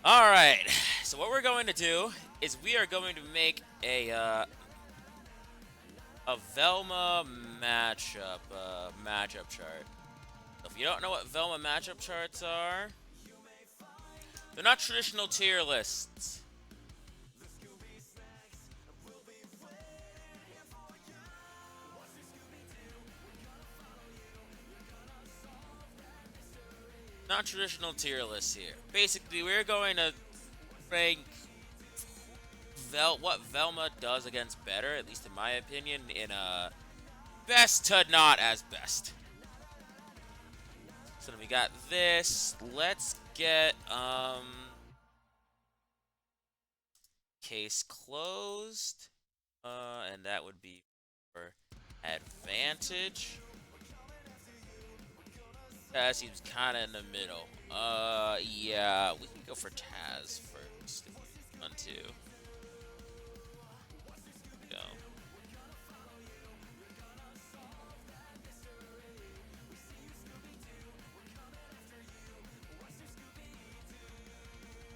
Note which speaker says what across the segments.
Speaker 1: Alright, so what we're going to do is we are going to make a Velma matchup chart. So if you don't know what Velma matchup charts are, they're not traditional tier lists. Not traditional tier lists here. Basically, we're going to rank what Velma does against better, at least in my opinion, in best to not as best. So then we got this. Let's get case closed. And that would be for advantage. That seems kind of in the middle. Yeah, we can go for Taz first. One, two. Go.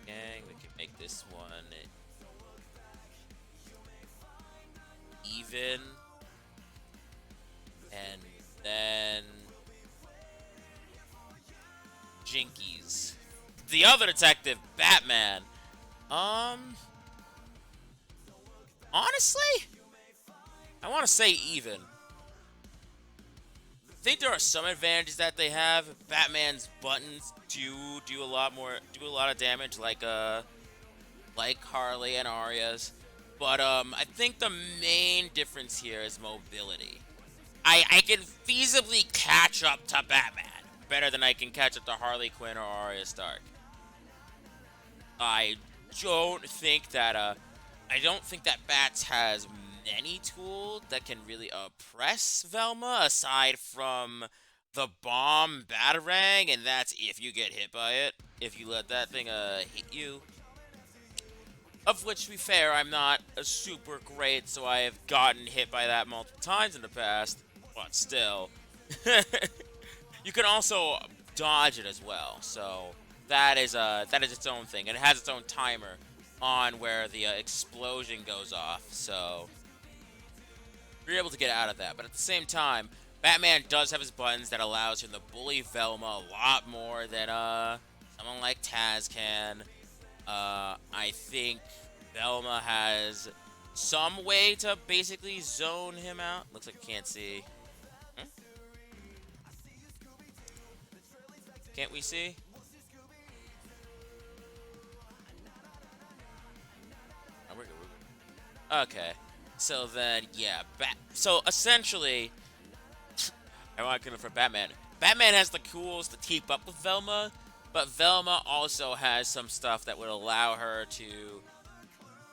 Speaker 1: Gang, we can make this one even. And then Jinkies. The other detective, Batman. Honestly, I want to say even. I think there are some advantages that they have. Batman's buttons do a lot of damage, like Harley and Arya's. But I think the main difference here is mobility. I can feasibly catch up to Batman better than I can catch up to Harley Quinn or Arya Stark. I don't think that Bats has many tools that can really oppress Velma aside from the bomb Batarang, and that's if you get hit by it. If you let that thing hit you. Of which, to be fair, I'm not a super great, so I have gotten hit by that multiple times in the past. But still. You can also dodge it as well, so that is its own thing, and it has its own timer on where the explosion goes off, so you're able to get out of that. But at the same time, Batman does have his buttons that allows him to bully Velma a lot more than someone like Taz can. I think Velma has some way to basically zone him out. Looks like you can't see. Can't we see? Oh, we're good. Okay. So then, yeah. So essentially, I want to for Batman. Batman has the tools to keep up with Velma, but Velma also has some stuff that would allow her to.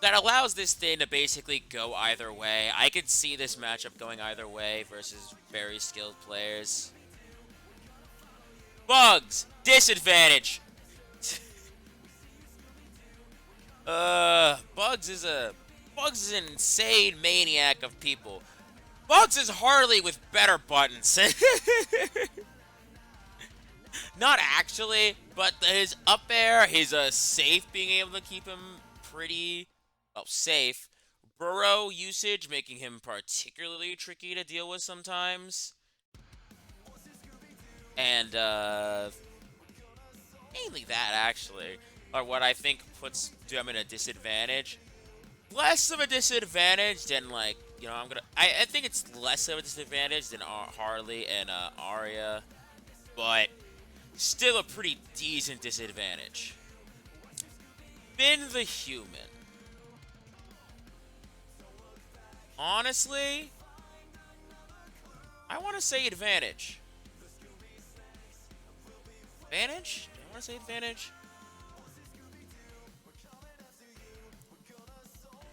Speaker 1: That allows this thing to basically go either way. I could see this matchup going either way versus very skilled players. Bugs! Disadvantage! Bugs is an insane maniac of people. Bugs is Harley with better buttons. Not actually, but his up air, his safe being able to keep him pretty well safe. Burrow usage making him particularly tricky to deal with sometimes. And mainly that actually are what I think puts them in a disadvantage. Less of a disadvantage than like I think it's less of a disadvantage than Harley and Arya, but still a pretty decent disadvantage. Finn the Human. Honestly, I want to say advantage. Advantage? Do I want to say advantage?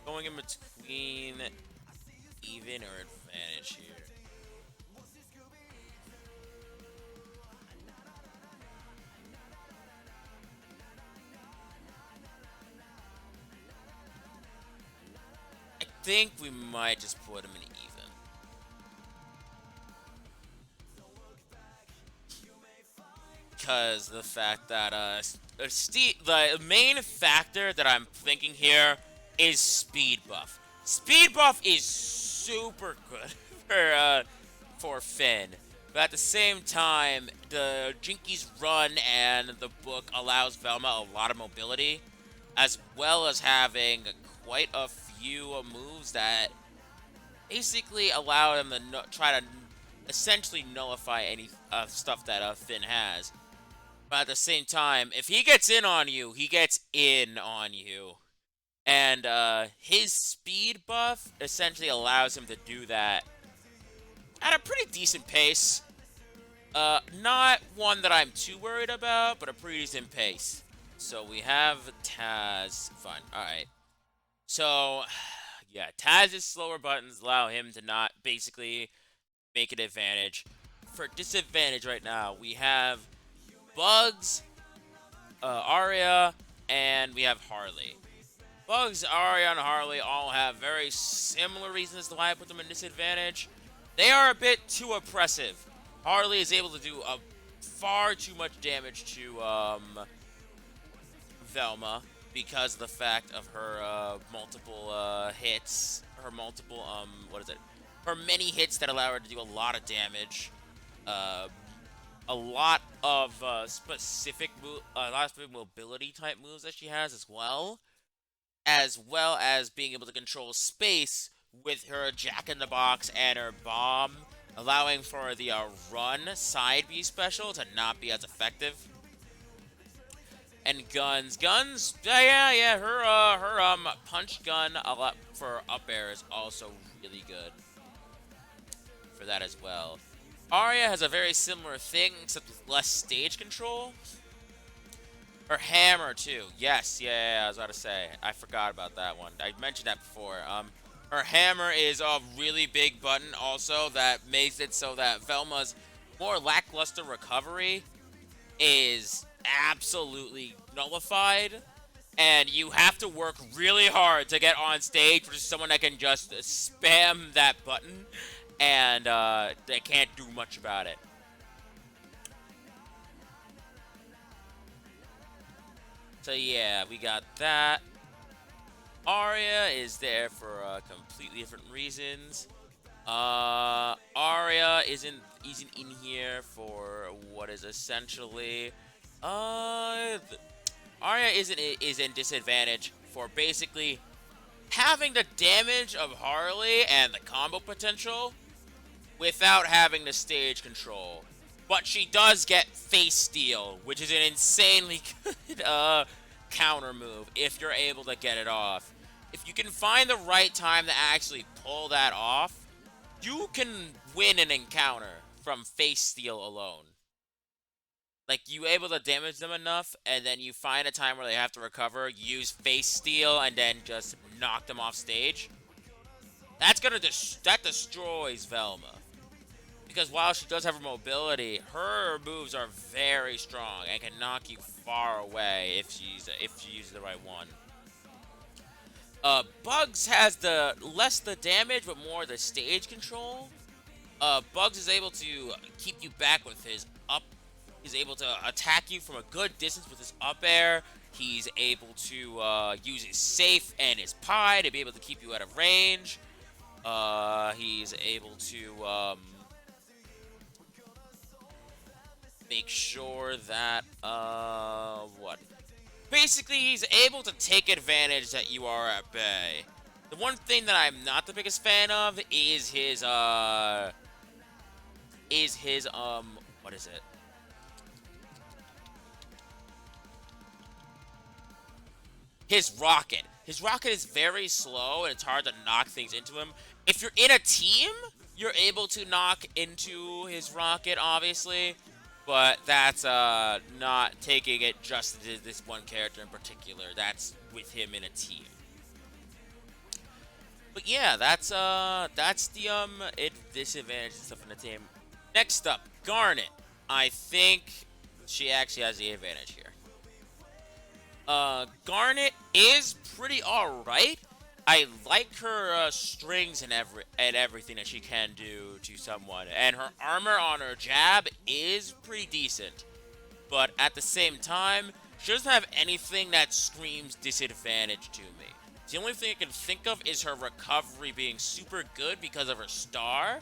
Speaker 1: Going in between even or advantage here. I think we might just put him in even. Because the fact that the main factor that I'm thinking here is speed buff. Speed buff is super good for Finn. But at the same time, the Jinkies run and the book allows Velma a lot of mobility, as well as having quite a few moves that basically allow him to try to essentially nullify any stuff that Finn has. But at the same time, if he gets in on you, he gets in on you. And his speed buff essentially allows him to do that at a pretty decent pace. Not one that I'm too worried about, but a pretty decent pace. So we have Taz. Fine. Alright. So, yeah, Taz's slower buttons allow him to not basically make an advantage. For disadvantage right now, we have Bugs, Arya, and we have Harley. Bugs, Arya, and Harley all have very similar reasons to why I put them in disadvantage. They are a bit too oppressive. Harley is able to do far too much damage to Velma because of the fact of her multiple hits. Her multiple, her many hits that allow her to do a lot of damage. A lot of specific mobility type moves that she has as well as being able to control space with her Jack-in-the-Box and her bomb, allowing for the run side B special to not be as effective. And guns, yeah, her punch gun for up air is also really good for that as well. Arya has a very similar thing, except with less stage control. Her hammer, too. Yes, yeah, I was about to say. I forgot about that one. I mentioned that before. Her hammer is a really big button also that makes it so that Velma's more lackluster recovery is absolutely nullified. And you have to work really hard to get on stage for someone that can just spam that button. And they can't do much about it. So yeah, we got that. Arya is there for completely different reasons. Arya isn't in here for what is essentially Arya is in disadvantage for basically having the damage of Harley and the combo potential without having the stage control. But she does get face steal, which is an insanely good counter move if you're able to get it off. If you can find the right time to actually pull that off, you can win an encounter from face steal alone. Like, you able to damage them enough, and then you find a time where they have to recover, use face steal, and then just knock them off stage. That's gonna that destroys Velma. Because while she does have her mobility, her moves are very strong and can knock you far away if she uses the right one. Bugs has less the damage, but more the stage control. Bugs is able to keep you back with his up. He's able to attack you from a good distance with his up air. He's able to use his safe and his pie to be able to keep you out of range. He's able to make sure that, basically, he's able to take advantage that you are at bay. The one thing that I'm not the biggest fan of is his, what is it? His rocket. His rocket is very slow, and it's hard to knock things into him. If you're in a team, you're able to knock into his rocket, obviously. But that's not taking it just to this one character in particular. That's with him in a team. But yeah, that's the disadvantage and stuff in the team. Next up, Garnet. I think she actually has the advantage here. Garnet is pretty alright. I like her strings and everything that she can do to someone. And her armor on her jab is pretty decent. But at the same time, She doesn't have anything that screams disadvantage to me. The only thing I can think of is her recovery being super good because of her star.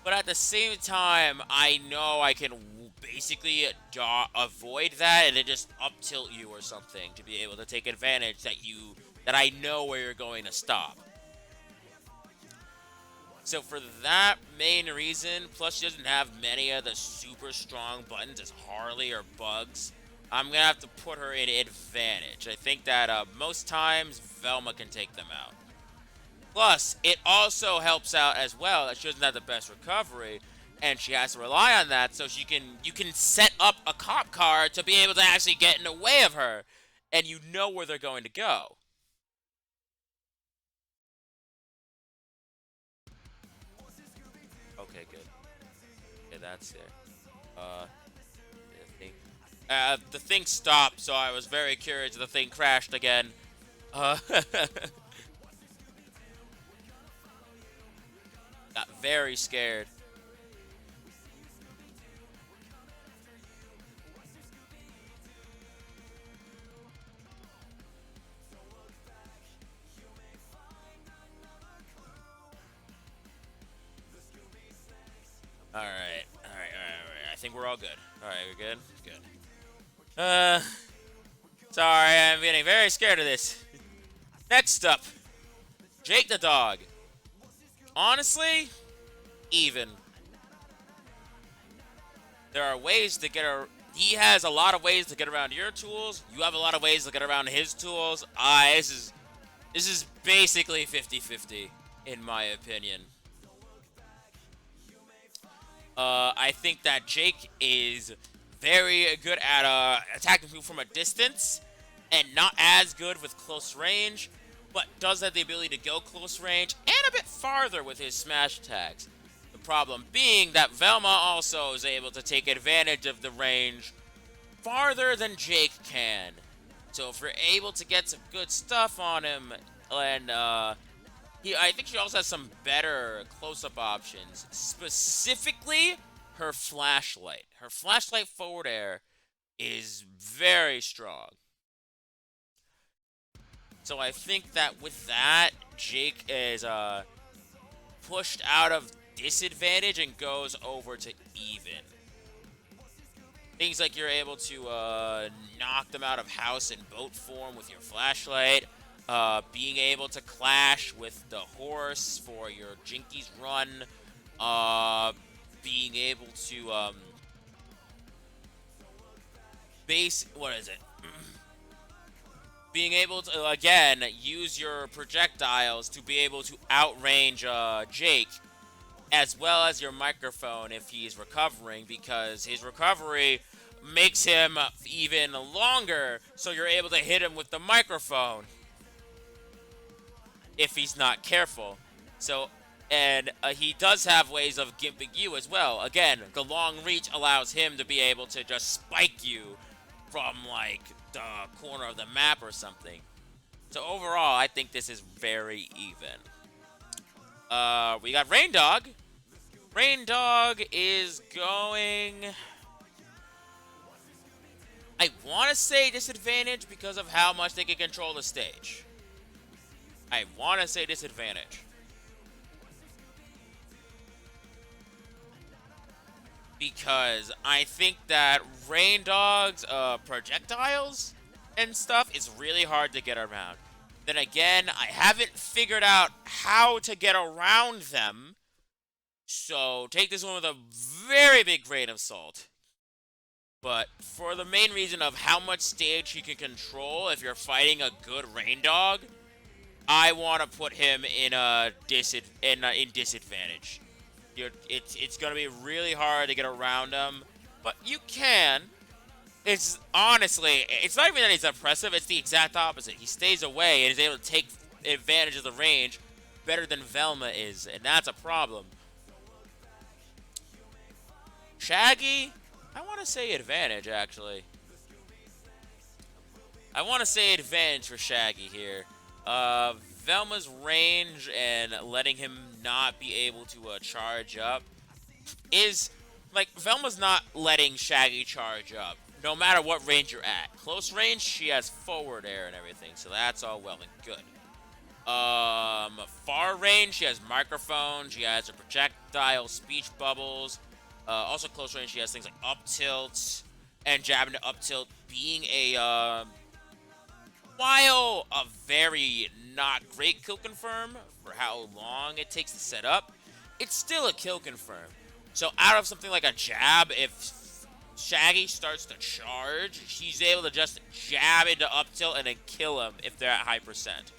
Speaker 1: But at the same time, I know I can basically avoid that and then just up tilt you or something to be able to take advantage that I know where you're going to stop. So for that main reason, plus she doesn't have many of the super strong buttons as Harley or Bugs, I'm going to have to put her in advantage. I think that most times Velma can take them out. Plus, it also helps out as well that she doesn't have the best recovery, and she has to rely on that so you can set up a cop car to be able to actually get in the way of her, and you know where they're going to go. Okay, good. Okay, that's there. The thing stopped, so I was very curious if the thing crashed again. Got very scared. Alright. I think we're all good. Alright, we're good? Good. Sorry, I'm getting very scared of this. Next up, Jake the dog. Honestly, even. There are ways to get he has a lot of ways to get around your tools. You have a lot of ways to get around his tools. This is basically 50-50 in my opinion. I think that Jake is very good at attacking people from a distance and not as good with close range, but does have the ability to go close range and a bit farther with his smash attacks. The problem being that Velma also is able to take advantage of the range farther than Jake can. So if you're able to get some good stuff on him, and I think she also has some better close-up options. Specifically, her flashlight. Her flashlight forward air is very strong. So I think that with that, Jake is pushed out of disadvantage and goes over to even. Things like you're able to knock them out of house and boat form with your flashlight. Being able to clash with the horse for your Jinkies run. Being able to being able to again use your projectiles to be able to outrange Jake, as well as your microphone if he's recovering, because his recovery makes him even longer, so you're able to hit him with the microphone if he's not careful. So, and he does have ways of gimping you as well. Again, the long reach allows him to be able to just spike you from, like, the corner of the map or something. So overall, I think this is very even. We got Rain Dog. Rain Dog is going... I want to say disadvantage because of how much they can control the stage. I want to say disadvantage. Because I think that Rain Dog's projectiles and stuff is really hard to get around. Then again, I haven't figured out how to get around them. So take this one with a very big grain of salt. But for the main reason of how much stage he can control if you're fighting a good Rain Dog, I want to put him in a disadvantage. It's going to be really hard to get around him, but you can. It's honestly, it's not even that he's oppressive, it's the exact opposite. He stays away and is able to take advantage of the range better than Velma is, and that's a problem. Shaggy, I want to say advantage, actually. I want to say advantage for Shaggy here. Velma's range and letting him not be able to charge up is, like, Velma's not letting Shaggy charge up. no matter what range you're at. Close range, she has forward air and everything, so that's all well and good. Far range, she has microphone, she has a projectile, speech bubbles. Also close range, she has things like up tilt and jab into up tilt. Being while a very not great kill confirm for how long it takes to set up, it's still a kill confirm. So out of something like a jab, if Shaggy starts to charge, she's able to just jab into up tilt and then kill him if they're at high percent.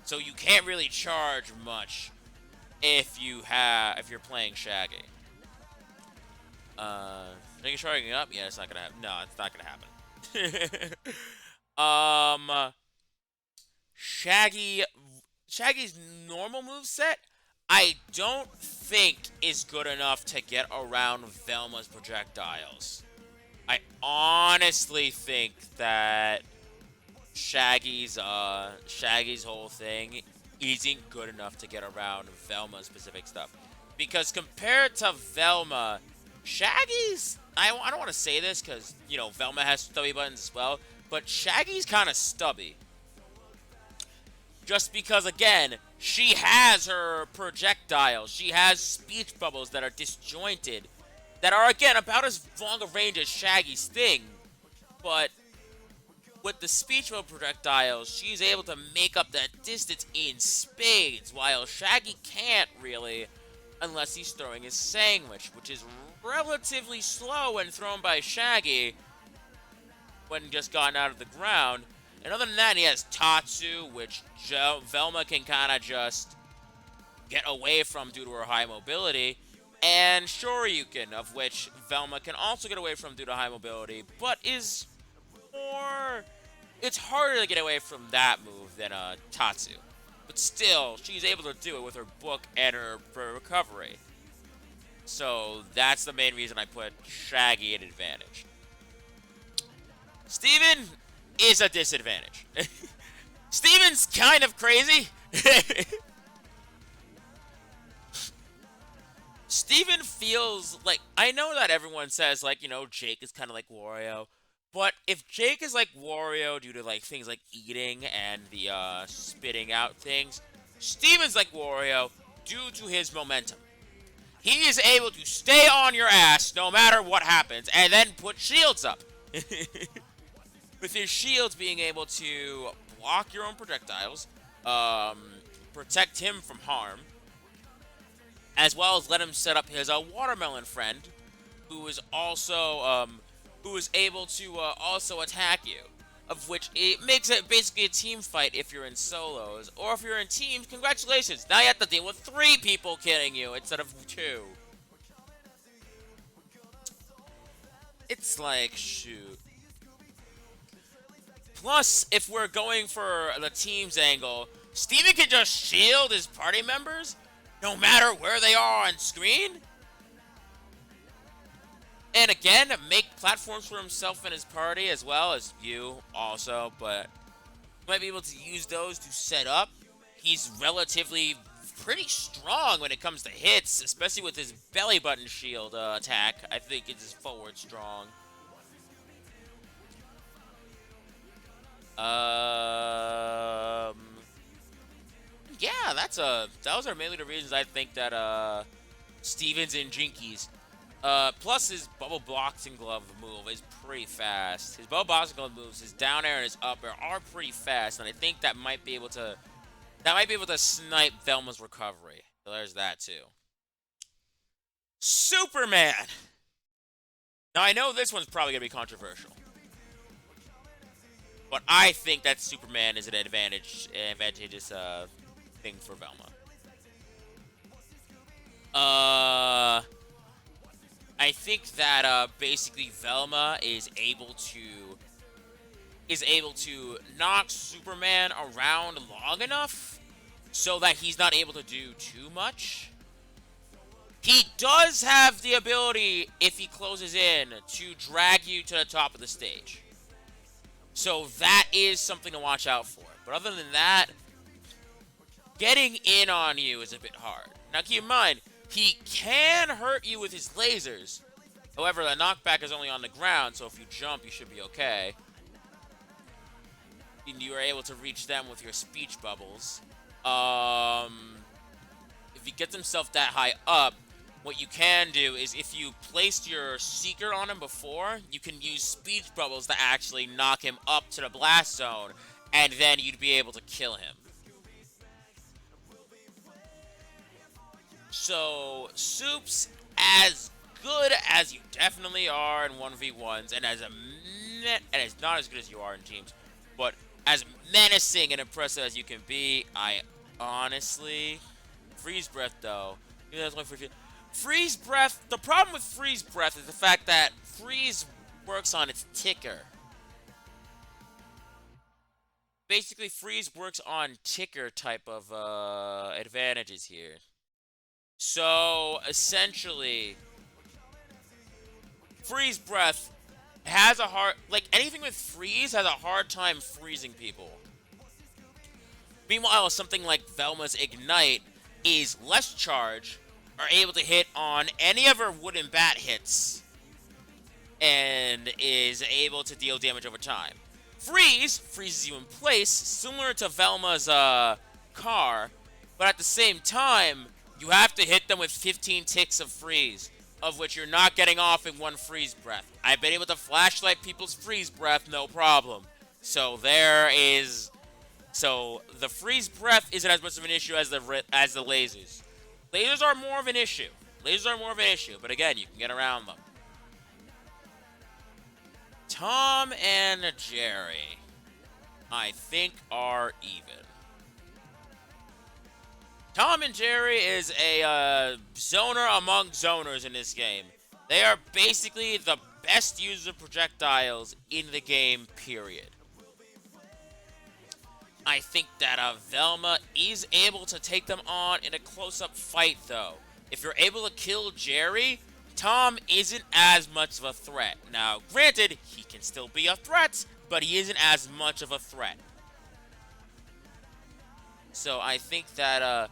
Speaker 1: So you can't really charge much if you're playing Shaggy. Think you're charging up? Yeah, it's not gonna happen. No, it's not gonna happen. Shaggy's normal moveset, I don't think is good enough to get around Velma's projectiles. I honestly think that Shaggy's whole thing isn't good enough to get around Velma's specific stuff. Because compared to Velma, Shaggy's, I don't want to say this because, you know, Velma has stubby buttons as well, but Shaggy's kind of stubby. Just because, again, she has her projectiles. She has speech bubbles that are disjointed, that are, again, about as long a range as Shaggy's thing. But with the speech bubble projectiles, she's able to make up that distance in spades, while Shaggy can't really, unless he's throwing his sandwich, which is relatively slow when thrown by Shaggy when just gotten out of the ground. And other than that, he has Tatsu, which Velma can kind of just get away from due to her high mobility, and Shoryuken, of which Velma can also get away from due to high mobility, but is more... It's harder to get away from that move than Tatsu. But still, she's able to do it with her book and her recovery. So that's the main reason I put Shaggy at advantage. Steven is a disadvantage. Steven's kind of crazy. Steven feels like... I know that everyone says, like, you know, Jake is kind of like Wario. But if Jake is like Wario due to, like, things like eating and the spitting out things, Steven's like Wario due to his momentum. He is able to stay on your ass no matter what happens and then put shields up. With his shields being able to block your own projectiles, protect him from harm, as well as let him set up his watermelon friend, who is also able to also attack you. Of which it makes it basically a team fight if you're in solos, or if you're in teams. Congratulations! Now you have to deal with 3 people killing you instead of 2. It's like, shoot. Plus, if we're going for the team's angle, Steven can just shield his party members no matter where they are on screen. And again, make platforms for himself and his party as well as you also, but you might be able to use those to set up. He's relatively pretty strong when it comes to hits, especially with his belly button shield attack. I think it's forward strong. Yeah, those are mainly the reasons I think that Steven's in Jinkies. Plus his bubble boxing glove move is pretty fast. His bubble boxing glove moves, his down air and his up air are pretty fast, and I think that might be able to snipe Velma's recovery. So there's that too. Superman. Now I know this one's probably gonna be controversial, but I think that Superman is an advantageous thing for Velma. I think that basically Velma is able to knock Superman around long enough so that he's not able to do too much. He does have the ability, if he closes in, to drag you to the top of the stage. So that is something to watch out for. But other than that, getting in on you is a bit hard. Now keep in mind, he can hurt you with his lasers, However, the knockback is only on the ground, so if you jump, you should be okay. And you are able to reach them with your speech bubbles. If he gets himself that high up, what you can do is if you placed your Seeker on him before, you can use speech bubbles to actually knock him up to the blast zone, and then you'd be able to kill him. So, Soup's as good as you definitely are in 1v1s, and as it's not as good as you are in teams, but as menacing and impressive as you can be, I honestly... Freeze Breath, though. Freeze Breath, the problem with Freeze Breath is the fact that Freeze works on its ticker. Basically, Freeze works on ticker type of advantages here. So, essentially, Freeze Breath has a hard... Like, anything with Freeze has a hard time freezing people. Meanwhile, something like Velma's Ignite is less charge, are able to hit on any of her wooden bat hits, and is able to deal damage over time. Freeze freezes you in place, similar to Velma's car, but at the same time, you have to hit them with 15 ticks of freeze, of which you're not getting off in one freeze breath. I've been able to flashlight people's freeze breath, no problem. So there is... So the freeze breath isn't as much of an issue as the lasers. Lasers are more of an issue. But again, you can get around them. Tom and Jerry, I think, are even. Tom and Jerry is a zoner among zoners in this game. They are basically the best users of projectiles in the game, period. I think that Velma is able to take them on in a close-up fight, though. If you're able to kill Jerry, Tom isn't as much of a threat. Now, granted, he can still be a threat, but he isn't as much of a threat. So I think that a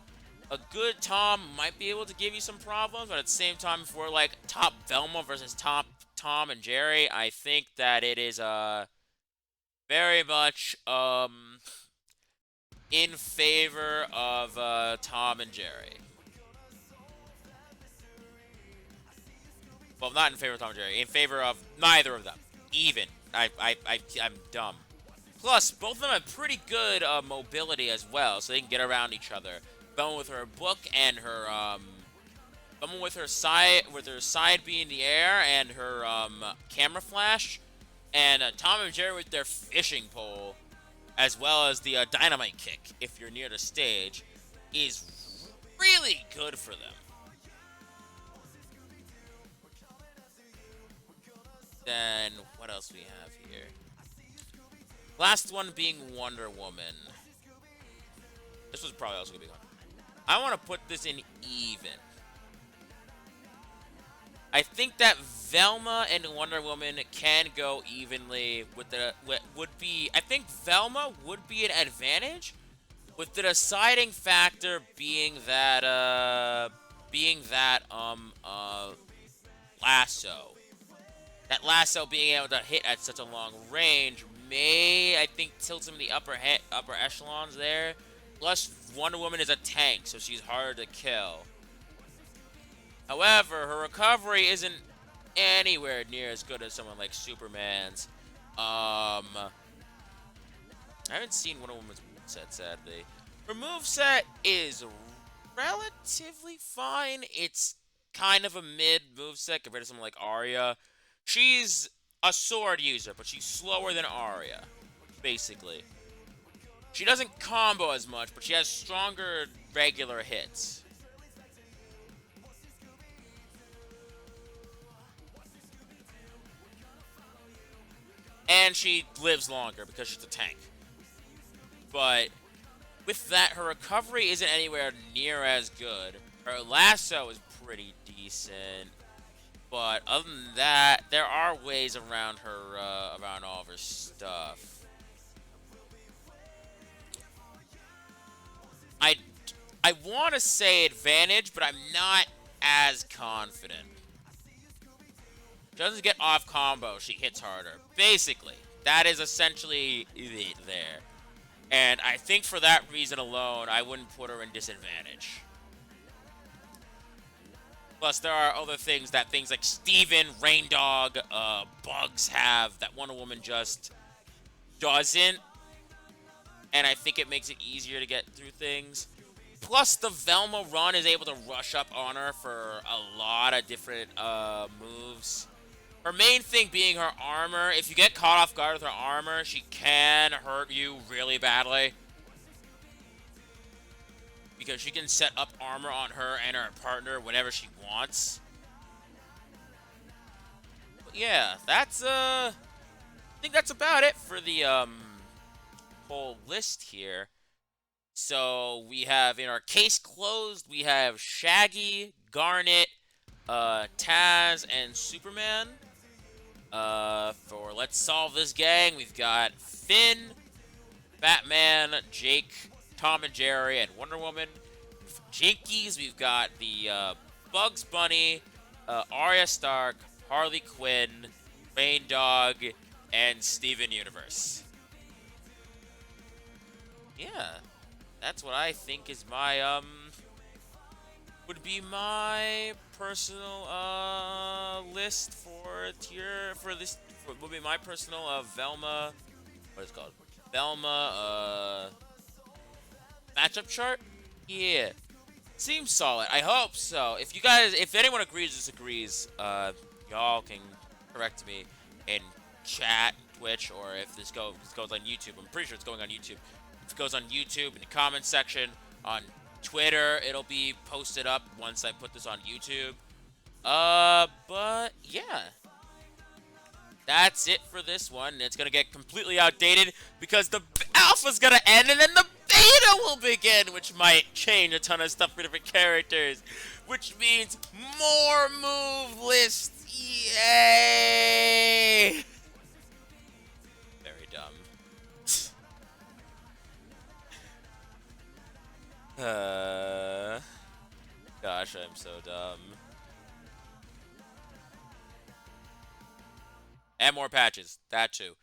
Speaker 1: good Tom might be able to give you some problems, but at the same time, if we're like top Velma versus top Tom and Jerry, I think that it is very much in favor of Tom and Jerry. Well, not in favor of Tom and Jerry. In favor of neither of them. Even. I'm dumb. Plus, both of them have pretty good mobility as well, so they can get around each other. Velma with her book and her Velma with her side being in the air and her camera flash, and Tom and Jerry with their fishing pole, as well as the dynamite kick, if you're near the stage, is really good for them. Then, what else we have here? Last one being Wonder Woman. This was probably also going to be one. I want to put this in even. I think that Velma and Wonder Woman can go evenly with the I think Velma would be an advantage, with the deciding factor being that lasso. That lasso being able to hit at such a long range may, I think, tilt him in the upper echelons there. Plus, Wonder Woman is a tank, so she's harder to kill. However, her recovery isn't anywhere near as good as someone like Superman's. I haven't seen Wonder Woman's moveset, sadly. Her moveset is relatively fine. It's kind of a mid moveset compared to someone like Arya. She's a sword user, but she's slower than Arya, basically. She doesn't combo as much, but she has stronger regular hits. And she lives longer because she's a tank. But with that, her recovery isn't anywhere near as good. Her lasso is pretty decent. But other than that, there are ways around her, around all of her stuff. I want to say advantage, but I'm not as confident. She doesn't get off combo, she hits harder. Basically, that is essentially it there. And I think for that reason alone, I wouldn't put her in disadvantage. Plus, there are other things that things like Steven, Rain Dog, Bugs have that Wonder Woman just doesn't. And I think it makes it easier to get through things. Plus, the Velma run is able to rush up on her for a lot of different moves. Her main thing being her armor. If you get caught off guard with her armor, she can hurt you really badly. Because she can set up armor on her and her partner whenever she wants. But yeah, that's I think that's about it for the whole list here. So we have in our case closed, we have Shaggy, Garnet, Taz, and Superman. For Let's Solve This Gang, we've got Finn, Batman, Jake, Tom and Jerry, and Wonder Woman. For Jinkies, we've got the Bugs Bunny, Arya Stark, Harley Quinn, Rain Dog, and Steven Universe. Yeah, that's what I think is my would be my personal list for tier for this would be my personal Velma, what is it called, Velma matchup chart. Yeah, seems solid. I hope so. If you guys, if anyone agrees or disagrees, y'all can correct me in chat, Twitch, or if this goes on YouTube. I'm pretty sure it's going on YouTube. If it goes on YouTube in the comment section, on Twitter, it'll be posted up once I put this on YouTube. But yeah. That's it for this one. It's gonna get completely outdated because the alpha's gonna end and then the beta will begin, which might change a ton of stuff for different characters. Which means more move lists. Yay! Very dumb. Gosh, I'm so dumb. And more patches. That too.